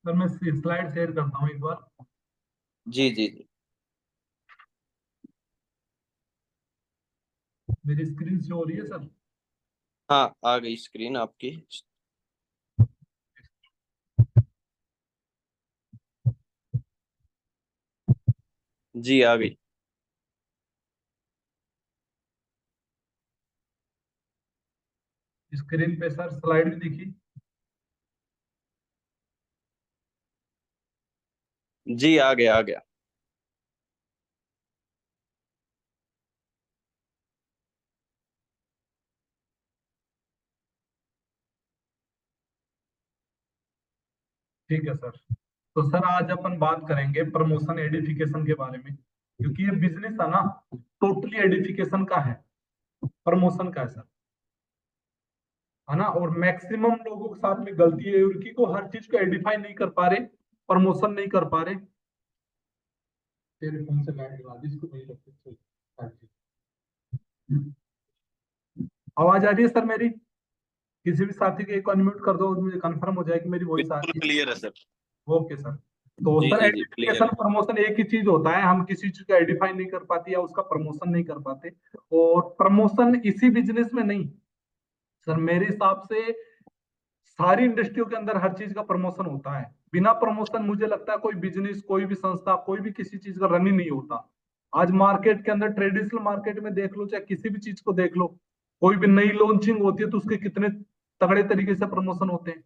Sir मैं slide share करता हूँ एक बार। जी जी जी। मेरी स्क्रीन शो हो रही है सर? हाँ, आ गई स्क्रीन आपकी। जी, आ गई। स्क्रीन पे सर स्लाइड भी दिखी? जी, आ गया आ गया। ठीक है सर। तो सर आज अपन बात करेंगे प्रमोशन एडिफिकेशन के बारे में, क्योंकि ये बिजनेस है ना, टोटली एडिफिकेशन का है, प्रमोशन का है सर, है ना। और मैक्सिमम लोगों के साथ में गलती है उनकी को हर चीज को एडिफाई नहीं कर पा रहे, प्रमोशन नहीं कर पा रहे। तेरे फोन से लाइट लगा दी, इसको नहीं रखते। आवाज आ रही है सर मेरी? किसी भी साथी के एक अनम्यूट कर दो, मुझे कंफर्म हो जाए कि मेरी वॉइस आ बिल्कुल रही है। क्लियर है सर। Okay sir. तो जी सर जी जी, क्लियर एडिफिकेशन है। प्रमोशन एक ही चीज होता है, हम किसी चीज को एडिफाई नहीं कर पाते या उसका प्रमोशन नहीं कर पाते। और प्रमोशन इसी बिजनेस में नहीं सर, मेरे हिसाब से सारी इंडस्ट्रियों के अंदर हर चीज का प्रमोशन होता है। बिना प्रमोशन मुझे लगता है कोई बिजनेस, कोई भी संस्था, कोई भी किसी चीज का रन ही नहीं होता। आज मार्केट के अंदर, ट्रेडिशनल मार्केट में देख लो, चाहे किसी भी चीज को देख लो, कोई भी नई लॉन्चिंग होती है तो उसके कितने तगड़े तरीके से प्रमोशन होते हैं।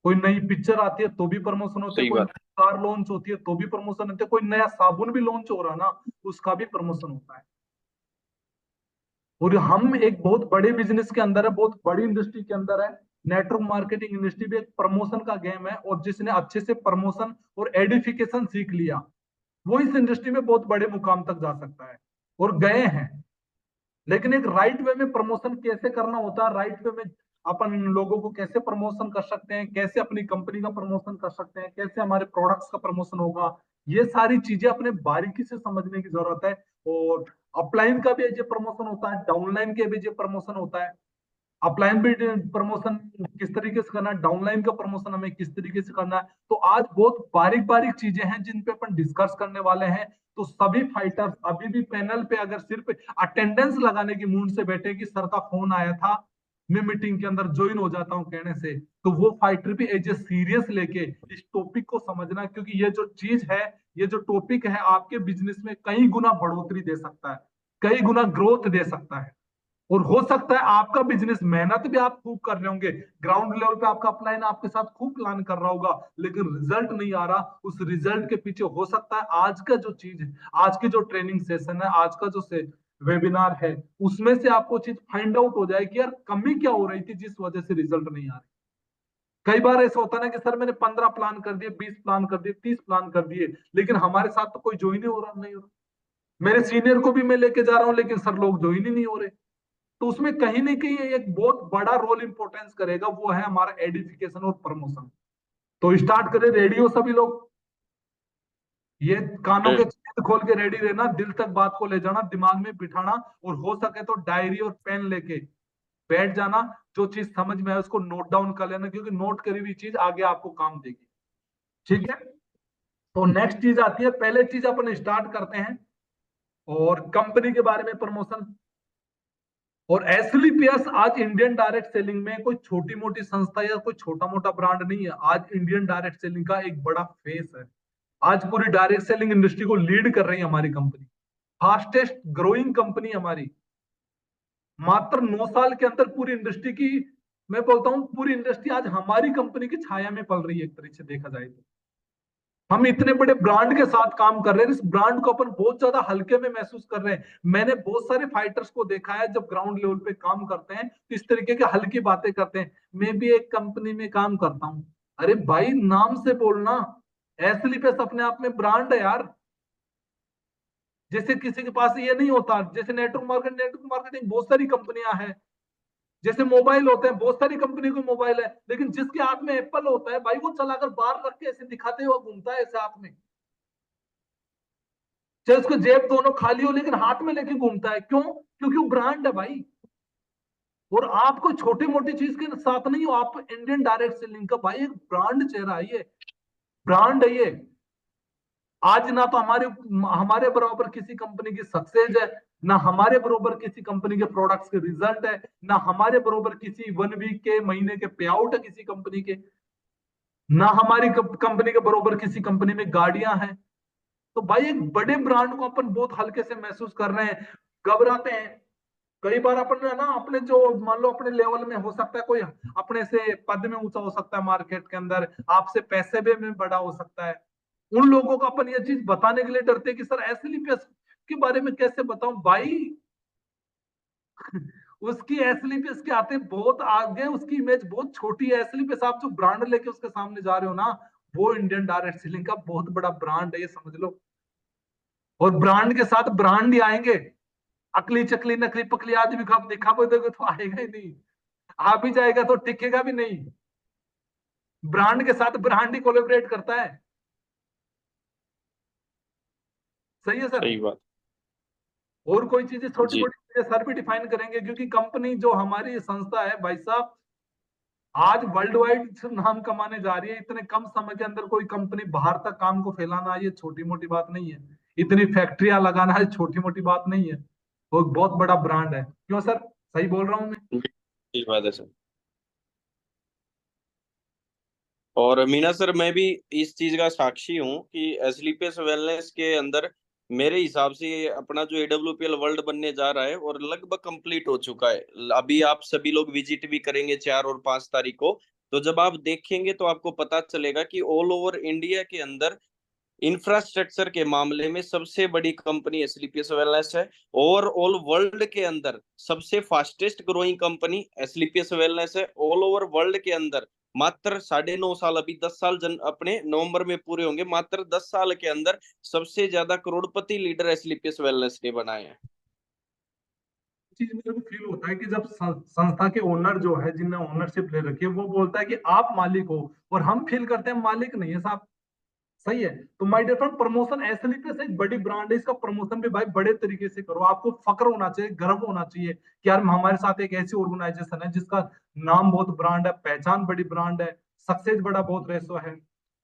कोई नई पिक्चर आती है तो भी प्रमोशन होते हैं, सही कोई बात। नई कार लॉन्च होती है तो भी प्रमोशन होते हैं, कोई नया साबुन भी लॉन्च हो रहा है ना, उसका भी प्रमोशन होता है। और हम एक बहुत बड़े बिजनेस के अंदर है, बहुत बड़ी इंडस्ट्री के अंदर है। नेटवर्क मार्केटिंग इंडस्ट्री भी एक प्रमोशन का गेम है, और जिसने अच्छे से प्रमोशन और एडिफिकेशन सीख लिया वो इस इंडस्ट्री में बहुत बड़े मुकाम तक जा सकता है, और गए हैं। लेकिन एक राइट वे में प्रमोशन कैसे करना होता है, राइट वे में अपन लोगों को कैसे प्रमोशन कर सकते हैं, कैसे अपनी कंपनी का प्रमोशन कर सकते हैं, कैसे हमारे प्रोडक्ट्स का प्रमोशन होगा, ये सारी चीजें अपने बारीकी से समझने की जरूरत है। और अपलाइन का भी ये प्रमोशन होता है, डाउनलाइन के भी ये प्रमोशन होता है। अपलाइन भी प्रमोशन किस तरीके से करना है, डाउनलाइन का प्रमोशन हमें किस तरीके से करना है। तो आज बहुत बारीक बारीक चीजें हैं जिन पे अपन डिस्कस करने वाले हैं। तो सभी फाइटर्स अभी भी पैनल पे अगर सिर्फ अटेंडेंस लगाने की मूड से बैठे कि सर का फोन आया था, मैं मीटिंग के अंदर ज्वाइन हो जाता हूं कहने से, तो वो फाइटर भी एज ए सीरियस लेके इस टॉपिक को समझना, क्योंकि ये जो चीज है, ये जो टॉपिक है, आपके बिजनेस में कई गुना बढ़ोतरी दे सकता है, कई गुना ग्रोथ दे सकता है। और हो सकता है आपका बिजनेस, मेहनत भी आप खूब कर रहे होंगे, ग्राउंड लेवल पे आपका अपलाइन आपके साथ खूब प्लान कर रहा होगा, लेकिन रिजल्ट नहीं आ रहा। उस रिजल्ट के पीछे हो सकता है आज का जो चीज है, आज की जो ट्रेनिंग सेशन है, आज का जो वेबिनार है, उसमें से आपको चीज फाइंड आउट हो जाए कि यार कमी क्या हो रही थी जिस वजह से रिजल्ट नहीं आ रही। कई बार ऐसा होता है ना कि सर मैंने 15 प्लान कर दिए, 20 प्लान कर दिए, 30 प्लान कर दिए, लेकिन हमारे साथ तो कोई ज्वाइन ही हो रहा नहीं हो रहा। मेरे सीनियर को भी मैं लेके जा रहा हूँ, लेकिन सर लोग ज्वाइन ही नहीं हो रहे। तो उसमें कहीं ना कहीं एक बहुत बड़ा रोल इंपॉर्टेंस करेगा, वो है हमारा एडिफिकेशन और प्रमोशन। तो स्टार्ट करें, रेडियो सभी लोग, ये कानों के छेद खोल के रेडी रहना, दिल तक बात को ले जाना, दिमाग में बिठाना, और हो सके तो डायरी और पेन लेके बैठ जाना। जो चीज समझ में आए उसको नोट डाउन कर लेना, क्योंकि नोट करी हुई चीज आगे आपको काम देगी। ठीक है। तो नेक्स्ट चीज आती है, पहले चीज अपन स्टार्ट करते हैं और कंपनी के बारे में, प्रमोशन। और एसलीपीएस आज इंडियन डायरेक्ट सेलिंग में कोई छोटी मोटी संस्था या कोई छोटा मोटा ब्रांड नहीं है, आज इंडियन डायरेक्ट सेलिंग का एक बड़ा फेस है। आज पूरी डायरेक्ट सेलिंग इंडस्ट्री को लीड कर रही है हमारी कंपनी, फास्टेस्ट ग्रोइंग कंपनी हमारी। मात्र 9 साल के अंदर पूरी इंडस्ट्री की, मैं बोलता हूं पूरी इंडस्ट्री आज हमारी कंपनी की छाया में पल रही है, एक तरीके से देखा जाए तो। हम इतने बड़े ब्रांड के साथ काम कर रहे हैं, इस ब्रांड को अपन बहुत ज्यादा हल्के में महसूस कर रहे हैं। मैंने बहुत सारे फाइटर्स को देखा है, जब ग्राउंड लेवल पे काम करते हैं तो इस तरीके की हल्की बातें करते हैं, मैं भी एक कंपनी में काम करता हूं। अरे भाई नाम से बोलना, एसलीपेस अपने आप में ब्रांड है यार। जैसे किसी के पास ये नहीं होता, जैसे नेटवर्क मार्केटिंग बहुत सारी कंपनियां हैं, जैसे मोबाइल होते हैं बहुत सारी कंपनी को मोबाइल है, लेकिन जिसके हाथ में एप्पल होता है भाई, वो चलाकर बाहर रख के ऐसे दिखाते हुए घूमता है ऐसे हाथ में, चाहे उसको जेब दोनों खाली हो लेकिन हाथ में लेके घूमता है। क्यों? क्योंकि वो ब्रांड है भाई। और आप कोई छोटी मोटी चीज के साथ नहीं हो, आप इंडियन डायरेक्ट सेलिंग का भाई एक ब्रांड चेहरा है ये। ब्रांड है ये। आज ना तो हमारे हमारे बराबर किसी कंपनी की सक्सेस है, ना हमारे बराबर किसी कंपनी के प्रोडक्ट्स के रिजल्ट है, ना हमारे बराबर किसी 1 वीक के महीने के पे आउट है किसी कंपनी के, ना हमारी कंपनी के बराबर किसी कंपनी में गाड़ियां हैं। तो भाई एक बड़े ब्रांड को अपन बहुत हल्के से महसूस कर रहे हैं, घबराते हैं। कई बार अपन है ना, अपने जो मान लो अपने लेवल में हो सकता है कोई अपने से पद में ऊंचा हो सकता है मार्केट के अंदर, आपसे पैसे में बड़ा हो सकता है, उन लोगों को अपन ये चीज बताने के लिए डरते हैं कि सर एसलीपीएस के बारे में कैसे बताऊं भाई। उसकी एसलीपीएस के आते बहुत आगे, उसकी इमेज बहुत छोटी है। एसलीपीएस आप जो ब्रांड लेके उसके सामने जा रहे हो ना, वो इंडियन डायरेक्ट सेलिंग का बहुत बड़ा ब्रांड है, ये समझ लो। और ब्रांड के साथ ब्रांड ही आएंगे। अकली चकली नकली पकली आदमी का आप देखा दोगे तो आएगा ही नहीं, आ भी जाएगा तो टिकेगा भी नहीं। ब्रांड के साथ ब्रांड ही कोलेबरेट करता है। सही है सर। सही बात। और कोई चीजें छोटी जी मोटी चीजें सर भी डिफाइन करेंगे, क्योंकि कंपनी जो हमारी संस्था है भाई साहब, आज वर्ल्ड वाइड नाम कमाने जा रही है। इतने कम समय के अंदर कोई कंपनी बाहर तक काम को फैलाना, ये छोटी मोटी बात नहीं है। इतनी फैक्ट्रियां लगाना, ये छोटी मोटी बात नहीं है। वो एक बहुत बड़ा ब्रांड है। क्यों सर, सही बोल रहा हूँ मैं? सही बात है सर। और मीना सर, मैं भी इस चीज का साक्षी हूँ कि एसलीपीएस वेलनेस के अंदर मेरे हिसाब से ये अपना जो एडब्ल्यूपीएल वर्ल्ड बनने जा रहा है और लगभग कंप्लीट हो चुका है। अभी आप सभी लोग विजिट भी करेंगे 4 और 5 तारीख को। तो जब आप देखेंगे तो आपको पता चलेगा कि ऑल ओवर इंडिया के अंदर इंफ्रास्ट्रक्चर के मामले में सबसे बड़ी कंपनी एसलीपीएस वेलनेस है। और ऑल वर्ल्ड के अंदर सबसे फास्टेस्ट ग्रोइंग कंपनी एसलीपीएस वेलनेस है। ऑल ओवर वर्ल्ड के अंदर मात्र 9.5 साल, अभी 10 साल जन अपने नवंबर में पूरे होंगे, मात्र 10 साल के अंदर सबसे ज्यादा करोड़पति लीडर एसलीपीएस वेलनेस ने बनाए हैं। चीज मेरे को फील होता है कि जब संस्था के ओनर जो है, जिनने ओनरशिप ले रखी है, वो बोलता है कि आप मालिक हो, और हम फील करते हैं मालिक नहीं है साहब। सही है। तो माय डियर फ्रेंड, प्रमोशन एसलीपी से एक बड़ी ब्रांड है, इसका प्रमोशन भी भाई बड़े तरीके से करो। आपको फक्र होना चाहिए, गर्व होना चाहिए कि यार हमारे साथ एक ऐसी ऑर्गेनाइजेशन है जिसका नाम बहुत ब्रांड है, पहचान बड़ी ब्रांड है, सक्सेस बड़ा बहुत रेसो है।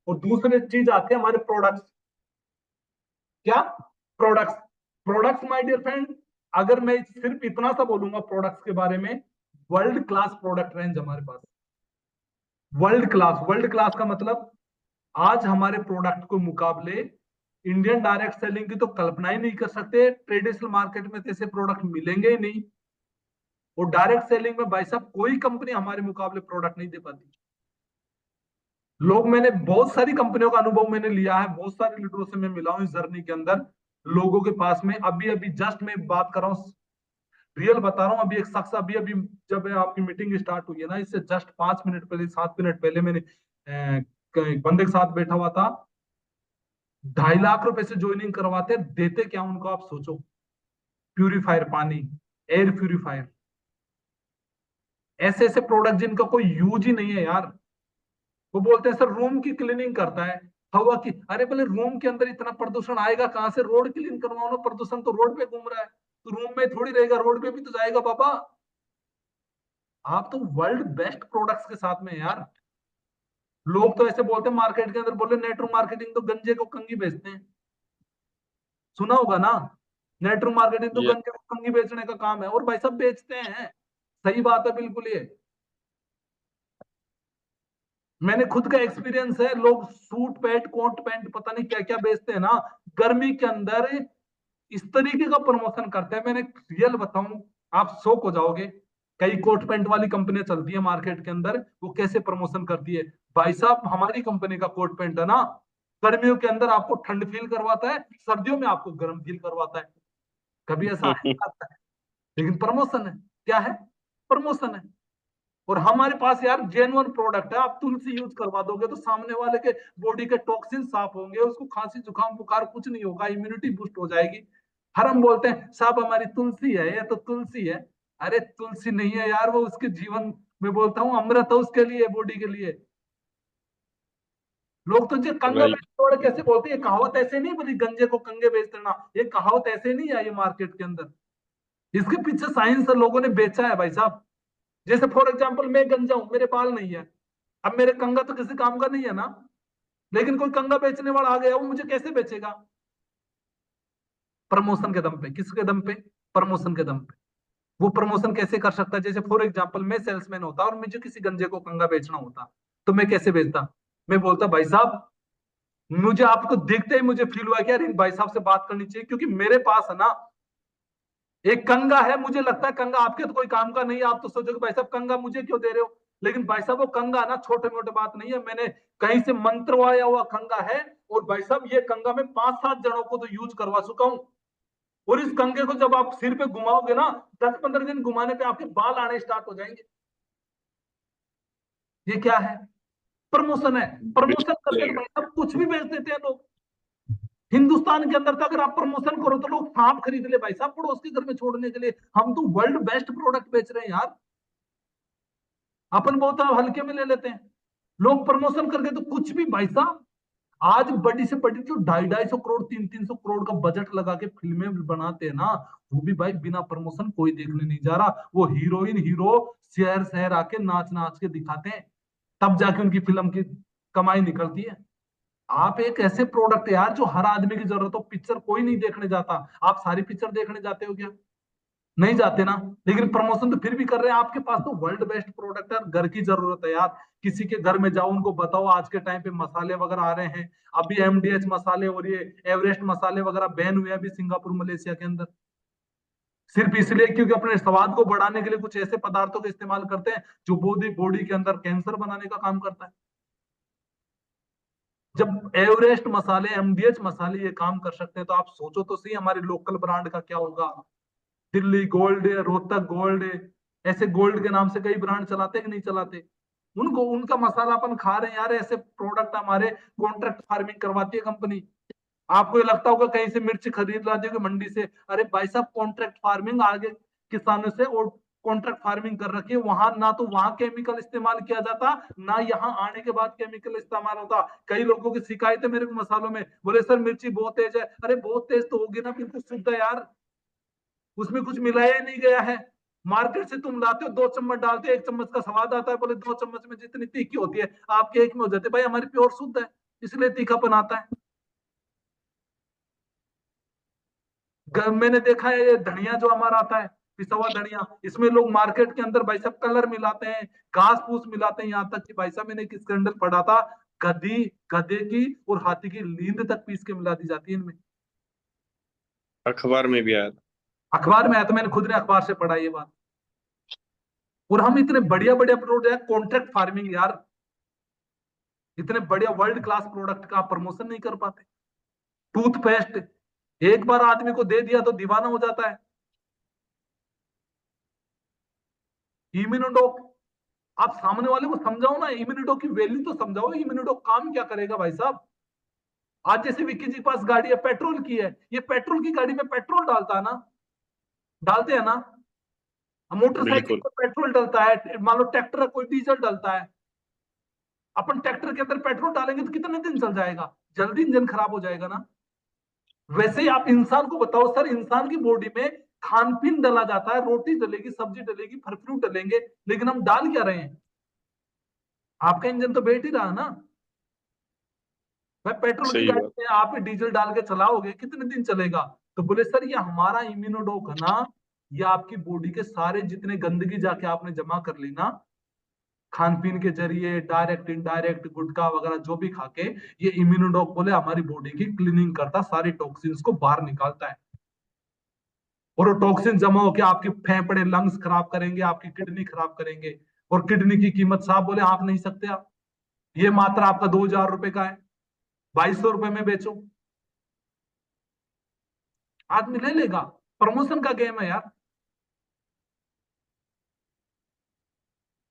और दूसरी चीज आती है हमारे प्रोडक्ट्स। क्या? Products. Products my dear friend, अगर मैं सिर्फ इतना सा बोलूंगा प्रोडक्ट्स के बारे में, वर्ल्ड क्लास प्रोडक्ट रेंज हमारे पास। वर्ल्ड क्लास, वर्ल्ड क्लास का मतलब आज हमारे प्रोडक्ट को मुकाबले इंडियन डायरेक्ट सेलिंग की तो कल्पना ही नहीं कर सकते। ट्रेडिशनल मार्केट में तो ऐसे प्रोडक्ट मिलेंगे ही नहीं। और डायरेक्ट सेलिंग में भाई साहब कोई कंपनी हमारे मुकाबले प्रोडक्ट नहीं दे पाती। लोग, मैंने बहुत सारी कंपनियों का अनुभव मैंने लिया है, बहुत सारे लीडरों से मैं मिला हूं इस जर्नी के अंदर। लोगों के पास में अभी अभी जस्ट मैं बात कर रहा हूँ, रियल बता रहा हूँ, अभी एक शख्स अभी अभी जब आपकी मीटिंग स्टार्ट हुई है ना, इससे जस्ट 5 मिनट पहले 7 मिनट पहले मैंने एक बंदे के साथ बैठा हुआ था। 2.5 लाख रुपए से ज्वाइनिंग करवाते, देते क्या उनको आप सोचो। प्यूरिफायर पानी, एयर प्यूरिफायर, ऐसे ऐसे प्रोडक्ट जिनका कोई यूज ही नहीं है यार। वो बोलते हैं सर रूम की क्लीनिंग करता है, हवा की। अरे पहले रूम के अंदर इतना प्रदूषण आएगा कहां से? रोड क्लीन करवाओ ना, प्रदूषण तो रोड पे घूम रहा है, तो रूम में थोड़ी रहेगा, रोड पे भी तो जाएगा बाबा। आप तो वर्ल्ड बेस्ट प्रोडक्ट्स के साथ में हैं यार। लोग तो ऐसे बोलते हैं मार्केट के अंदर, बोले नेटवर्क मार्केटिंग तो गंजे को कंगी बेचते हैं। सुना होगा ना, नेटवर्क मार्केटिंग तो ये गंजे को कंगी बेचने का काम है, और भाई सब बेचते हैं। सही बात है बिल्कुल ये। मैंने खुद का एक्सपीरियंस है, लोग सूट पैंट कोट पैंट पता नहीं क्या क्या बेचते हैं ना, गर्मी के अंदर इस तरीके का प्रमोशन करते हैं। मैंने रियल बताऊं, आप शौक हो जाओगे। कई कोट पैंट वाली कंपनियां चलती है मार्केट के अंदर, वो कैसे प्रमोशन करती है। भाई साहब हमारी कंपनी का कोट पैंट है ना, गर्मियों के अंदर आपको ठंड फील करवाता है, सर्दियों में आपको गर्म फील करवाता है। कभी ऐसा आता है? लेकिन प्रमोशन है। क्या है? प्रमोशन है। और हमारे पास यार जेन्युइन प्रोडक्ट है। आप तुलसी यूज करवा दोगे तो सामने वाले के बॉडी के टॉक्सिन साफ होंगे, उसको खांसी जुकाम बुखार कुछ नहीं होगा, इम्यूनिटी बूस्ट हो जाएगी। हर हम बोलते हैं साहब हमारी तुलसी है, ये तो तुलसी है। अरे तुलसी नहीं है यार, वो उसके जीवन में बोलता हूँ अमृत है उसके लिए, बॉडी के लिए। लोग तो जो कंगा राइट। बेच तोड़ कैसे बोलते हैं, ये कहावत ऐसे नहीं बोली, गंजे को कंगे बेच देना, ये कहावत ऐसे नहीं आई मार्केट के अंदर। इसके पीछे साइंस लोगों ने बेचा है भाई साहब। जैसे फॉर एग्जाम्पल मैं गंजा हूं, मेरे बाल नहीं है, अब मेरे कंगा तो किसी काम का नहीं है ना। लेकिन कोई कंगा बेचने वाला आ गया, वो मुझे कैसे बेचेगा? प्रमोशन के दम पे। किसके दम पे? प्रमोशन के दम पे। वो प्रमोशन कैसे कर सकता है? जैसे फॉर एग्जांपल मैं सेल्समैन होता और मुझे किसी गंजे को कंगा बेचना होता, तो मैं कैसे बेचता? मैं बोलता भाई साहब, मुझे आपको देखते ही मुझे फील हुआ कि यार इन भाई साहब से बात करनी चाहिए, क्योंकि मेरे पास है ना एक कंगा है, मुझे लगता है कंगा आपके तो कोई काम का नहीं है, आप तो सोचोगे भाई साहब कंगा मुझे क्यों दे रहे हो, लेकिन भाई साहब वो कंगा ना छोटे मोटे बात नहीं है, मैंने कहीं से मंत्रवाया हुआ कंगा है, और भाई साहब ये कंगा मैं 5-7 जनों को तो यूज करवा चुका हूं। और इस कंगे को जब आप सिर पे घुमाओगे ना, 10-15 दिन घुमाने पे आपके बाल आने स्टार्ट हो जाएंगे। ये क्या है? प्रमोशन है। प्रमोशन करके तो बिल्कुल। भाई साहब कुछ भी बेच देते हैं लोग। हिंदुस्तान के अंदर तो अगर आप प्रमोशन करो तो लोग सांप खरीद ले भाई साहब पड़ोस के घर में छोड़ने के लिए। हम तो वर्ल्ड बेस्ट प्रोडक्ट बेच रहे हैं यार, अपन बहुत हल्के में ले लेते हैं। लोग प्रमोशन करके तो कुछ भी भाई साहब। आज बड़ी से बड़ी जो 250-250 करोड़ 300-300 करोड़ का बजट लगा के फिल्में बनाते हैं ना, वो भी भाई बिना प्रमोशन कोई देखने नहीं जा रहा। वो हीरोइन हीरो शहर शहर आके नाच नाच के दिखाते हैं, तब जाके उनकी फिल्म की कमाई निकलती है। आप एक ऐसे प्रोडक्ट यार जो हर आदमी की जरूरत हो, पिक्चर कोई नहीं देखने जाता, आप सारी पिक्चर देखने जाते हो क्या? नहीं जाते ना। लेकिन प्रमोशन तो फिर भी कर रहे हैं। आपके पास तो वर्ल्ड बेस्ट प्रोडक्ट है, घर की जरूरत है यार। किसी के घर में जाओ, उनको बताओ आज के टाइम पे मसाले वगैरह आ रहे हैं, अभी एमडीएच मसाले और ये एवरेस्ट मसाले वगैरह बैन हुए हैं अभी सिंगापुर मलेशिया के अंदर, सिर्फ इसलिए क्योंकि अपने स्वाद को बढ़ाने के लिए कुछ ऐसे पदार्थों का इस्तेमाल करते हैं जो बॉडी बॉडी के अंदर कैंसर बनाने का काम करता है। जब एवरेस्ट मसाले एमडीएच मसाले ये काम कर सकते हैं, तो आप सोचो तो सही हमारे लोकल ब्रांड का क्या होगा। दिल्ली गोल्ड है, रोहतक गोल्ड है, ऐसे गोल्ड के नाम से कई ब्रांड चलाते कि नहीं चलाते? उनको उनका मसाला अपन खा रहे हैं यार। ऐसे प्रोडक्ट हमारे कॉन्ट्रैक्ट फार्मिंग करवाती है कंपनी। आपको ये लगता होगा कहीं से मिर्च खरीद लाते हो मंडी से, अरे भाई साहब कॉन्ट्रैक्ट फार्मिंग आगे किसानों से और कॉन्ट्रैक्ट फार्मिंग कर रखी है। वहां ना तो वहां केमिकल इस्तेमाल किया जाता, ना यहाँ आने के बाद केमिकल इस्तेमाल होता। कई लोगों की शिकायत है मेरे को मसालों में, बोले सर मिर्ची बहुत तेज है। अरे बहुत तेज तो होगी ना, बिल्कुल शुद्ध है यार, उसमें कुछ मिलाया नहीं गया है। मार्केट से तुम लाते हो 2 चम्मच डालते हो, 1 चम्मच का स्वाद आता है, बोले 2 चम्मच में जितनी तीखी होती है आपके एक में हो जाती है। भाई हमारी प्योर शुद्ध है, इसलिए तीखापन आता है। मैंने देखा है ये धनिया जो हमारा आता है, पिसा हुआ धनिया, इसमें लोग मार्केट के अंदर भाई साहब कलर मिलाते हैं, घास फूस मिलाते हैं, यहाँ तक कि भाई साहब मैंने एक स्कैंडल पढ़ा था, गधी गधे की और हाथी की नींद तक पीस के मिला दी जाती है इनमें। अखबार में भी आया था। अखबार में आया था, मैंने खुद ने अखबार से पढ़ा ये बात। और हम इतने बढ़िया बढ़िया प्रोडक्ट, कॉन्ट्रैक्ट फार्मिंग यार, इतने बढ़िया वर्ल्ड क्लास प्रोडक्ट का प्रमोशन नहीं कर पाते। टूथपेस्ट एक बार आदमी को दे दिया तो दीवाना हो जाता है। इम्यूनोडॉक, आप सामने वाले को समझाओ ना, इम्यूनिडो की वैल्यू तो समझाओ, इम्यूनिडो काम क्या करेगा भाई साहब। आज जैसे विक्की जी के पास गाड़ी है पेट्रोल की है, ये पेट्रोल की गाड़ी में पेट्रोल डालता है ना, डालते हैं ना। मोटरसाइकिल बिल्कुल। पर पेट्रोल डलता है, मान लो ट्रैक्टर है कोई डीजल डलता है। अपन ट्रैक्टर के अंदर पेट्रोल डालेंगे तो कितने दिन चल जाएगा? जल्दी इंजन खराब हो जाएगा ना। वैसे ही आप इंसान को बताओ सर, इंसान की बॉडी में खान पीन डाला जाता है, रोटी डलेगी, सब्जी डलेगी, फल फ्रूट डलेंगे, लेकिन हम डाल क्या रहे हैं? आपका इंजन तो बैठ ही रहा है ना। भाई पेट्रोल की सही गाड़ी बात। में आप डीजल डाल के चलाओगे कितने दिन चलेगा? तो बोले सर ये हमारा इम्यूनोडोक है ना, ये आपकी बॉडी के सारे जितने गंदगी जाके आपने जमा कर ली ना, खान पीन के जरिए डायरेक्ट इनडायरेक्ट गुटखा वगैरह जो भी खा के, ये इम्यूनोडोक बोले हमारी बॉडी की क्लीनिंग करता, सारी टॉक्सिन्स को बाहर निकालता है। और वो टॉक्सिन जमा होकर आपके फेफड़े लंग्स खराब करेंगे, आपकी किडनी खराब करेंगे। और किडनी की कीमत साहब बोले आप नहीं सकते आप, ये मात्रा आपका 2,000 रुपए का है, 2,200 रुपए में बेचो, आदमी ले लेगा। प्रमोशन का गेम है यार।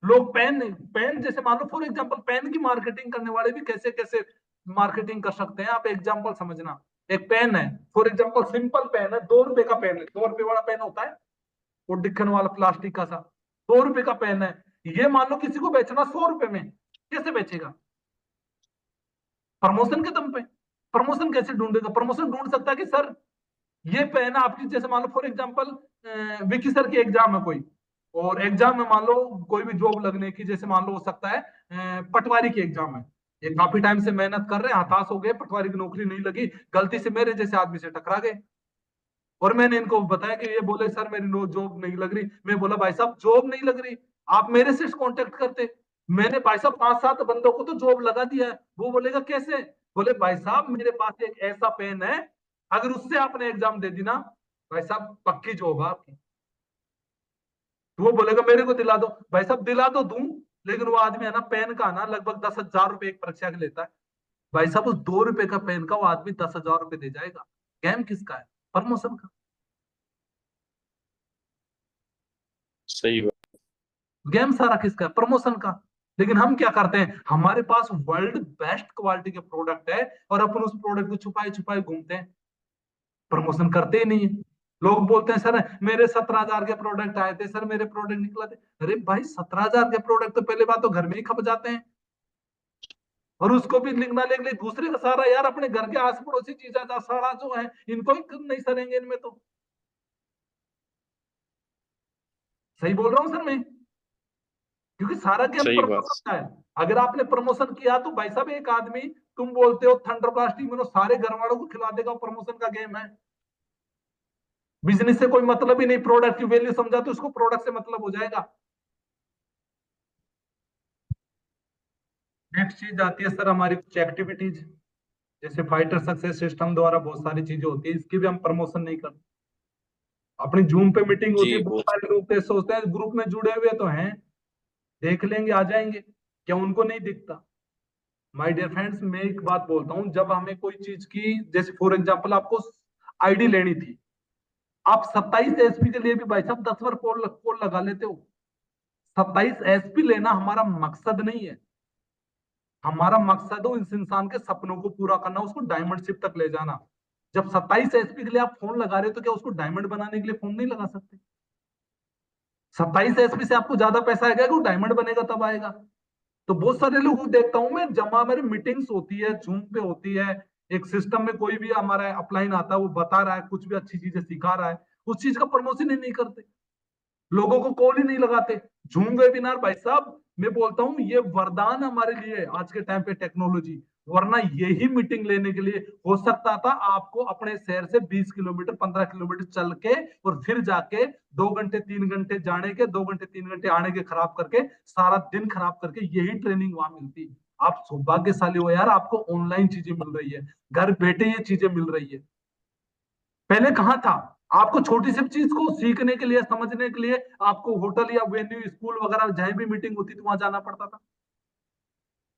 लोग पेन पेन जैसे मान लो फॉर एग्जांपल, पेन की मार्केटिंग करने वाले भी कैसे कैसे मार्केटिंग कर सकते हैं। आप एग्जांपल समझना, एक पेन है फॉर एग्जांपल, सिंपल पेन है, 2 रुपए का पेन है, 2 रुपए वाला पेन होता है वो डिक्कन वाला प्लास्टिक का सा, 2 रुपए का पेन है। ये मान लो किसी को बेचना 100 रुपए में, कैसे बेचेगा? प्रमोशन के दम पे। प्रमोशन कैसे ढूंढेगा? प्रमोशन ढूंढ सकता है कि सर ये पेन आपकी, जैसे मान लो फॉर एग्जांपल विकी सर की एग्जाम है कोई, और एग्जाम में मान लो कोई भी जॉब लगने की, जैसे मान लो हो सकता है पटवारी की एग्जाम है, ये काफी टाइम से मेहनत कर रहे हैं, हताश हो गए, पटवारी की नौकरी नहीं लगी, गलती से मेरे जैसे आदमी से टकरा गए। और मैंने इनको बताया कि ये बोले सर मेरी नो जॉब नहीं लग रही। मैं बोला भाई साहब जॉब नहीं लग रही, आप मेरे से कांटेक्ट करते। मैंने भाई साहब 5-7 बंदों को तो जॉब लगा दिया है। वो बोलेगा कैसे? बोले भाई साहब मेरे पास एक ऐसा पेन है, अगर उससे आपने एग्जाम दे दी ना भाई साहब पक्की जॉब है आपकी। तो वो बोलेगा मेरे को दिला दो। भाई साहब दिला तो दूं, लेकिन वो आदमी है ना पेन का ना लगभग 10,000 रुपए एक परीक्षा के लेता है। भाई साहब उस 2 रुपए का पेन का वो आदमी 10,000 रुपए दे जाएगा। गेम किसका है? प्रमोशन का। सही बात। गेम सारा किसका है? प्रमोशन का। लेकिन हम क्या करते हैं, हमारे पास वर्ल्ड बेस्ट क्वालिटी के प्रोडक्ट है और अपन उस प्रोडक्ट को छुपाए छुपाए घूमते हैं, प्रमोशन करते ही नहीं है। लोग बोलते हैं सर मेरे 17,000 के प्रोडक्ट आए थे, सर मेरे प्रोडक्ट निकला थे। अरे भाई 17,000 के प्रोडक्ट तो पहले बात तो घर में ही खप जाते हैं, और उसको भी लिखना लिख ले दूसरे का सारा, यार अपने घर के आस पड़ोसी चीजें सारा जो है इनको ही नहीं सरेंगे इनमें तो। सही बोल रहा हूँ सर मैं? क्योंकि सारा गेम सही बात। प्रमोशन का है। अगर आपने प्रमोशन किया तो भाई साहब एक आदमी, तुम बोलते हो थंडर ब्लास्ट इम्यूनो सारे घर वालों को खिला देगा, प्रमोशन का गेम है। बिजनेस से कोई मतलब ही नहीं, प्रोडक्ट की वैल्यू समझा तो उसको प्रोडक्ट से मतलब हो जाएगा। नेक्स्ट चीज आती है सर हमारी कुछ एक्टिविटीज, जैसे फाइटर सक्सेस सिस्टम द्वारा बहुत सारी चीजें होती है, इसकी भी हम प्रमोशन नहीं करते। अपनी जूम पे मीटिंग होती है, जी बहुत बहुत। सारे लोग तो ऐसे सोचते हैं ग्रुप में जुड़े हुए तो हैं, देख लेंगे आ जाएंगे, क्या उनको नहीं दिखता? माय डियर फ्रेंड्स मैं एक बात बोलता हूँ, जब हमें कोई चीज की, जैसे फॉर एग्जांपल आपको आईडी लेनी थी, आप 27 एसपी के लिए भी भाई साहब 10 बार कॉल लगा लेते हो। 27 एसपी लेना हमारा मकसद नहीं है। हमारा मकसद हो इस इंसान के सपनों को पूरा करना, उसको डायमंडशिप तक ले जाना। जब 27 एसपी के लिए आप फोन लगा रहे हो तो क्या उसको डायमंड बनाने के लिए फोन नहीं लगा सकते? 27 एसपी से आपको ज्यादा पैसा आएगा कि वो डायमंड बनेगा तब आएगा। तो बहुत सारे लोग को देखता हूं मैं, जमा मेरी मीटिंग्स होती है जूम पे होती है, एक सिस्टम में कोई भी हमारा अपलाइन आता है, वो बता रहा है कुछ भी अच्छी चीजें सिखा रहा है, उस चीज का प्रमोशन ही नहीं करते, लोगों को कॉल ही नहीं लगाते। जूम वेबिनार भाई साहब मैं बोलता हूँ ये वरदान हमारे लिए आज के टाइम पे टेक्नोलॉजी, वरना यही मीटिंग लेने के लिए हो सकता था आपको अपने शहर से 20 किलोमीटर 15 किलोमीटर चल के और फिर जाके 2 घंटे 3 घंटे जाने के 2 घंटे 3 घंटे आने के खराब करके सारा दिन खराब करके यही ट्रेनिंग वहां मिलती। आप सौभाग्यशाली हो यार, आपको ऑनलाइन चीजें मिल रही है, घर बैठे ये चीजें मिल रही है। पहले कहाँ था? आपको छोटी सी चीज को सीखने के लिए समझने के लिए आपको होटल या वेन्यू स्कूल वगैरह जहां भी मीटिंग होती थी वहां जाना पड़ता था।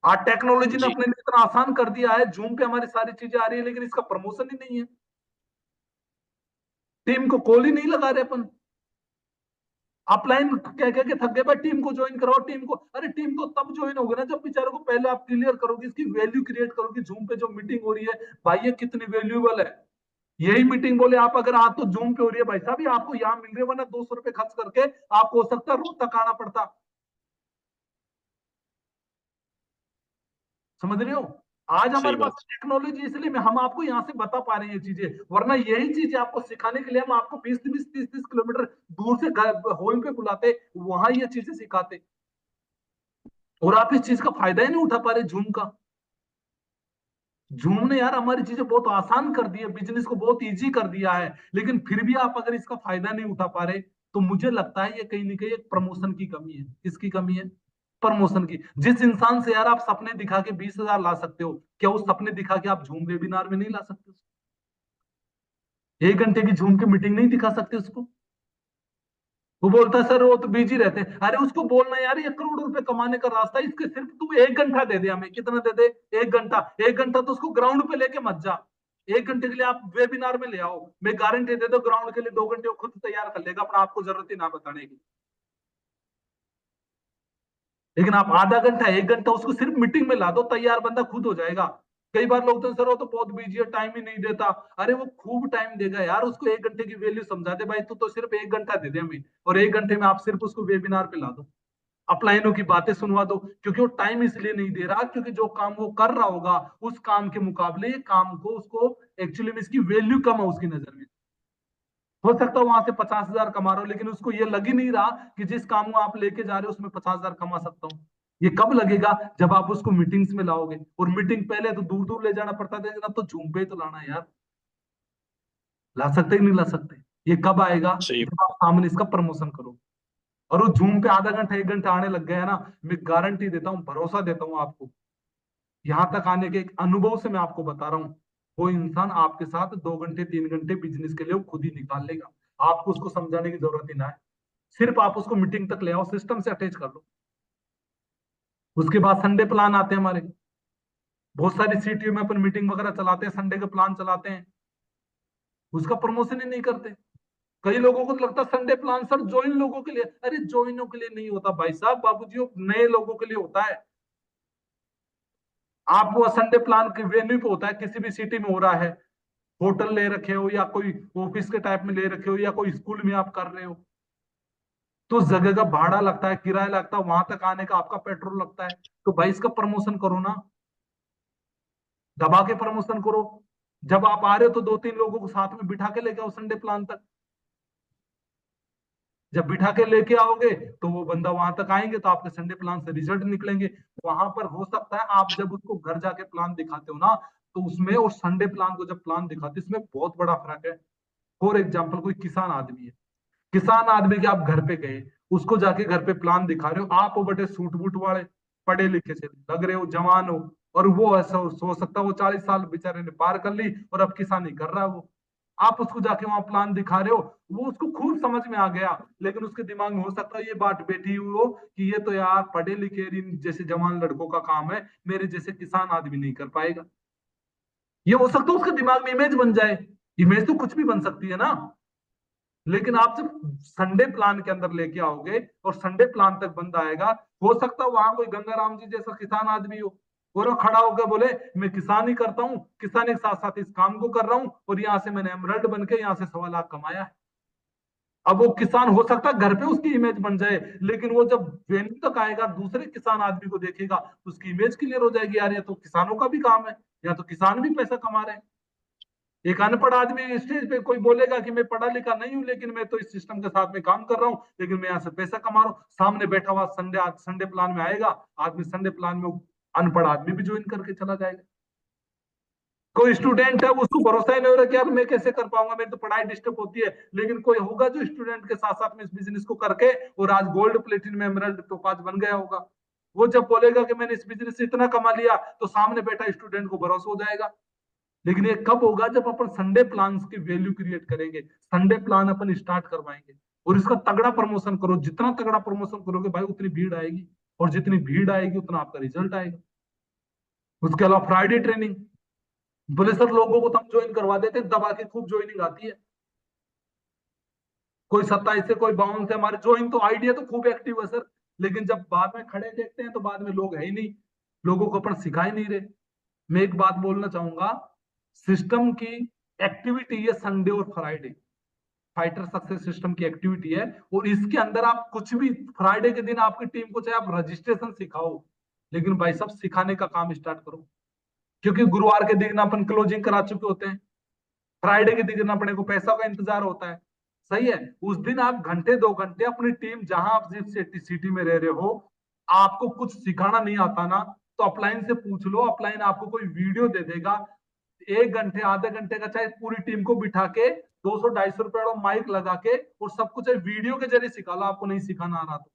आज टेक्नोलॉजी ने जी अपने लिए इतना आसान कर दिया है, जूम पे हमारी सारी चीजें आ रही है, लेकिन इसका प्रमोशन ही नहीं है। टीम को कॉल ही नहीं लगा रहे अपन, अपलाइन कह कह के थक गए भाई, टीम को ज्वाइन कराओ टीम को। अरे टीम तो तब ज्वाइन होगा ना जब बेचारों को पहले आप क्लियर करोगे, इसकी वैल्यू क्रिएट करोगे, जूम पे जो मीटिंग हो रही है भाई ये कितनी वैल्यूएबल है। यही मीटिंग बोले आप अगर आज तो जूम पे हो रही है भाई साहब, ये आपको यहाँ मिल रही है, वरना 200 रुपए खर्च करके आपको हो सकता है रोज तक आना पड़ता। समझ रहे हो? आज सही हमारे पास बात। टेक्नोलॉजी, इसलिए हम आपको यहाँ से बता पा रहे हैं ये चीजें, वरना यही चीजें आपको सिखाने के लिए हम आपको 20-20 30-30 किलोमीटर दूर से हॉल पे बुलाते, वहां ये चीजें सिखाते, और आप इस चीज का फायदा ही नहीं उठा पा रहे जूम का। जूम ने यार हमारी चीजें बहुत आसान कर दी है, बिजनेस को बहुत इजी कर दिया है, लेकिन फिर भी आप अगर इसका फायदा नहीं उठा पा रहे तो मुझे लगता है ये कहीं ना कहीं एक प्रमोशन की कमी है। किसकी कमी है? प्रमोशन की। जिस इंसान से यार आप सपने दिखा के 20,000 ला सकते हो, क्या उस सपने दिखा के आप जूम वेबिनार में नहीं ला सकते? 1 घंटे की जूम की मीटिंग नहीं दिखा सकते उसको? वो बोलता है सर वो तो बिजी रहते हैं। अरे उसको बोलना यार ये करोड़ रुपए कमाने का रास्ता है, इसके सिर्फ तू 1 घंटा दे दे हमें। कितना दे दे? 1 घंटा। 1 घंटा तो उसको ग्राउंड पे लेके मत जा, 1 घंटे के लिए आप वेबिनार में ले आओ, मैं गारंटी दे दो ग्राउंड के लिए 2 घंटे वो खुद तैयार कर लेगा अपना, आपको जरूरत ही ना बताने की। लेकिन आप आधा घंटा 1 घंटा उसको सिर्फ मीटिंग में ला दो, तैयार बंदा खुद हो जाएगा। कई बार लोग तो सर वो तो बहुत बिजी है टाइम ही नहीं देता। अरे वो खूब टाइम देगा यार, उसको 1 घंटे की वैल्यू समझा दे भाई, तू तो सिर्फ 1 घंटा दे दे हमें, और 1 घंटे में आप सिर्फ उसको वेबिनार पे ला दो, अपलाइनों की बातें सुनवा दो। क्योंकि वो टाइम इसलिए नहीं दे रहा क्योंकि जो काम वो कर रहा होगा उस काम के मुकाबले ये काम को उसको एक्चुअली में इसकी वैल्यू कम है उसकी नजर में। हो सकता है वहां से 50,000 कमा रहा हो, लेकिन उसको ये लग ही नहीं रहा कि जिस काम को आप लेके जा रहे हो उसमें 50,000 कमा सकता हूँ। ये कब लगेगा? जब आप उसको मीटिंग्स में लाओगे, और मीटिंग पहले तो दूर दूर ले जाना पड़ता था, अब तो जूम पे ही तो लाना है यार। ला सकते कि नहीं ला सकते? ये कब आएगा? सही। जब आप सामने इसका प्रमोशन करो। और वो जूम पे आधा घंटा 1 घंटा आने लग गया है ना, मैं गारंटी देता हूँ, भरोसा देता हूँ आपको, यहां तक आने के एक अनुभव से मैं आपको बता रहा हूँ, वो इंसान आपके साथ 2 घंटे 3 घंटे बिजनेस के लिए वो खुद ही निकाल लेगा। आपको उसको समझाने की जरूरत ही ना है, सिर्फ आप उसको मीटिंग तक ले आओ, सिस्टम से अटैच कर लो। उसके बाद संडे प्लान आते हैं हमारे, बहुत सारी सिटियों में अपन मीटिंग वगैरह चलाते हैं, संडे के प्लान चलाते हैं, उसका प्रमोशन ही नहीं करते। कई लोगों को तो लगता है संडे प्लान सर ज्वाइन लोगों के लिए, अरे ज्वाइनों के लिए नहीं होता भाई साहब, बाबूजी नए लोगों के लिए होता है। आप वो संडे प्लान के वेन्यू पे होता है, किसी भी सिटी में हो रहा है, होटल ले रखे हो या कोई ऑफिस के टाइप में ले रखे हो या कोई स्कूल में आप कर रहे हो, तो उस जगह का भाड़ा लगता है, किराया लगता है, वहां तक आने का आपका पेट्रोल लगता है। तो भाई इसका प्रमोशन करो ना, दबा के प्रमोशन करो। जब आप आ रहे हो तो 2 3 लोगों को साथ में बिठा के लेके आओ संडे प्लान तक। जब बिठा के लेके आओगे तो वो बंदा वहां तक आएंगे तो आपके संडे प्लान से रिजल्ट निकलेंगे। वहां पर हो सकता है आप जब उसको घर जाके प्लान दिखाते हो ना, तो उसमें और संडे प्लान को जब प्लान दिखाते हो, इसमें बहुत बड़ा फर्क है। फॉर एग्जाम्पल कोई किसान आदमी है, किसान आदमी के आप घर पे गए, उसको जाके घर पे प्लान दिखा रहे हो, आप वो बड़े सूट बूट वाले पढ़े लिखे से लग रहे हो, जवान हो, और वो ऐसा हो सकता है वो 40 साल बेचारे ने पार कर ली और अब किसानी कर रहा है वो। आप उसको जाके वहां प्लान दिखा रहे हो, वो उसको खूब समझ में आ गया, लेकिन उसके दिमाग में हो सकता है ये बात बैठी हुई हो कि ये तो यार पढ़े लिखे जैसे जवान लड़कों का काम है, मेरे जैसे किसान आदमी नहीं कर पाएगा। ये हो सकता है उसके दिमाग में इमेज बन जाए। इमेज तो कुछ भी बन सकती है ना। लेकिन आप जब संडे प्लान के अंदर लेके आओगे और संडे प्लान तक बंदा आएगा, हो सकता है वहां कोई गंगाराम जी जैसा किसान आदमी हो, और वो खड़ा होकर बोले मैं किसानी करता हूँ, किसानी के साथ साथ इस काम को कर रहा हूँ, और यहाँ से मैंने एमरल्ड बन के यहाँ से 1.25 लाख कमाया है। अब वो किसान हो सकता है घर पे उसकी इमेज बन जाए, लेकिन वो जब वेन्यू तक आएगा दूसरे किसान आदमी को देखेगा, उसकी इमेज क्लियर हो जाएगी, यार ये तो किसानों का भी काम है, या तो किसान भी पैसा कमा रहे हैं। एक अनपढ़ आदमी स्टेज पे कोई बोलेगा कि मैं पढ़ा लिखा नहीं हूं, लेकिन मैं तो इस सिस्टम के साथ में काम कर रहा हूँ, लेकिन मैं यहाँ से पैसा कमा रहा हूँ, सामने बैठा हुआ संडे संडे प्लान में आएगा आदमी, संडे प्लान में अनपढ़ आदमी भी ज्वाइन करके चला जाएगा। कोई स्टूडेंट है उसको भरोसा ही नहीं हो रहा कि यार मैं कैसे कर पाऊंगा, मेरी तो पढ़ाई डिस्टर्ब होती है, लेकिन कोई होगा जो स्टूडेंट के साथ साथ में इस बिजनेस को करके और आज गोल्ड प्लेटिनम एमरल्ड टोपाज बन गया होगा। वो जब बोलेगा कि मैंने इस बिजनेस से इतना कमा लिया, तो सामने बैठा स्टूडेंट को भरोसा हो जाएगा। लेकिन ये कब होगा? जब अपन संडे प्लान की वैल्यू क्रिएट करेंगे, संडे प्लान अपन स्टार्ट करवाएंगे, और इसका तगड़ा प्रमोशन करो। जितना तगड़ा प्रमोशन करोगे भाई उतनी भीड़ आएगी, और जितनी भीड़ आएगी उतना आपका रिजल्ट आएगा। उसके अलावा फ्राइडे ट्रेनिंग, बोले सर लोगों को तो हम ज्वाइन करवा देते हैं, दबा के खूब ज्वाइनिंग आती है, कोई 27 से कोई 52 से, हमारे ज्वाइन तो आइडिया तो खूब एक्टिव है सर, लेकिन जब बाद में खड़े देखते हैं तो बाद में लोग है ही नहीं, लोगों को अपन सिखा ही नहीं रहे। मैं एक बात बोलना चाहूंगा, सिस्टम की एक्टिविटी है संडे और फ्राइडे, फाइटर सक्सेस सिस्टम की एक्टिविटी है, और इसके अंदर आप कुछ भी, फ्राइडे के दिन आपकी टीम को चाहे आप रजिस्ट्रेशन सिखाओ, लेकिन भाई सब सिखाने का काम स्टार्ट करो, क्योंकि गुरुवार के दिन अपन क्लोजिंग करा चुके होते हैं, फ्राइडे के दिन अपने को पैसा का इंतजार होता है। सही है, उस दिन आप घंटे 2 घंटे अपनी टीम, जहां आप जिस सिटी में रह रहे हो, आपको कुछ सिखाना नहीं आता ना, तो अपलाइन से पूछ लो, अपलाइन आपको कोई वीडियो दे देगा, 1 घंटे आधे घंटे का, चाहे पूरी टीम को बिठा के 200 250 रुपए वाला माइक लगा के और सब कुछ वीडियो के जरिए सिखा लो, आपको नहीं सिखाना आ रहा तो।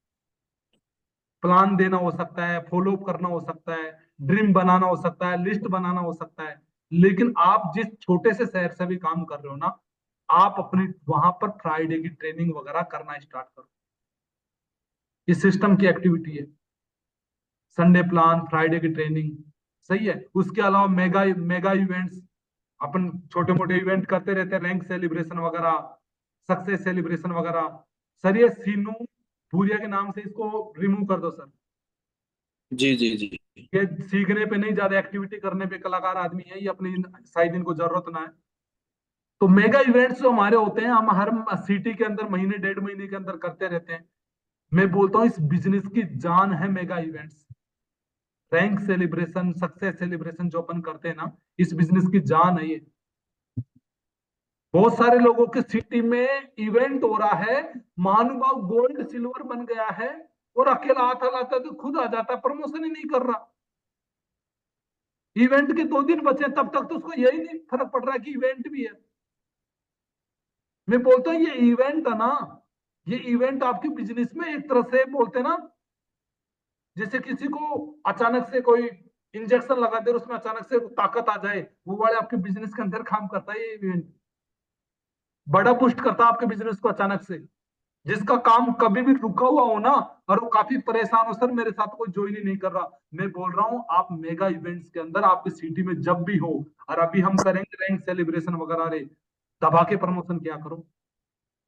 प्लान देना हो सकता है, फॉलो अप करना हो सकता है, ड्रीम बनाना हो सकता है, लिस्ट बनाना हो सकता है, लेकिन आप जिस छोटे से शहर से भी काम कर रहे हो ना, आप अपनी वहां पर फ्राइडे की ट्रेनिंग वगैरह करना स्टार्ट करो। इस सिस्टम की एक्टिविटी है संडे प्लान, फ्राइडे की ट्रेनिंग। सही है, उसके अलावा मेगा मेगा इवेंट्स, अपन छोटे मोटे इवेंट करते रहते हैं, रैंक सेलिब्रेशन वगैरह, सक्सेस सेलिब्रेशन वगैरह। सर ये सीनू भूरिया के नाम से इसको रिमूव कर दो सर, जी जी जी। ये सीखने पे नहीं, ज्यादा एक्टिविटी करने पे कलाकार आदमी है, ये अपनी शायद इनको जरूरत ना है। तो मेगा इवेंट्स जो हमारे होते हैं, हम हर सिटी के अंदर महीने 1.5 महीने के अंदर करते रहते हैं। मैं बोलता हूँ इस बिजनेस की जान है mega events, rank celebration, success celebration जो अपन करते हैं ना, इस बिजनेस की जान है ये। बहुत सारे लोगों के सिटी में इवेंट हो रहा है, महानुभाव गोल्ड सिल्वर बन गया है, और अकेला हाथ हलाता है तो खुद आ जाता है, प्रमोशन ही नहीं कर रहा। इवेंट के 2 दिन बचे तब तक तो उसको यही नहीं फर्क पड़ रहा है कि इवेंट भी है। मैं बोलता हूँ ये इवेंट है ना, ये इवेंट आपके बिजनेस में एक तरह से बोलते हैं ना, जैसे किसी को अचानक से कोई इंजेक्शन लगा दे और उसमें अचानक से ताकत आ जाए, वो वाले आपके बिजनेस के अंदर काम करता है ये इवेंट। बड़ा बूस्ट करता है आपके बिजनेस को अचानक से। जिसका काम कभी भी रुका हुआ हो ना, और वो काफी परेशान हो, सर मेरे साथ कोई ज्वाइन ही नहीं कर रहा, मैं बोल रहा हूँ आप मेगा इवेंट्स के अंदर आपकी सिटी में जब भी हो, और अभी हम करेंगे रैंक सेलिब्रेशन वगैरह रे, दबा के प्रमोशन किया करो।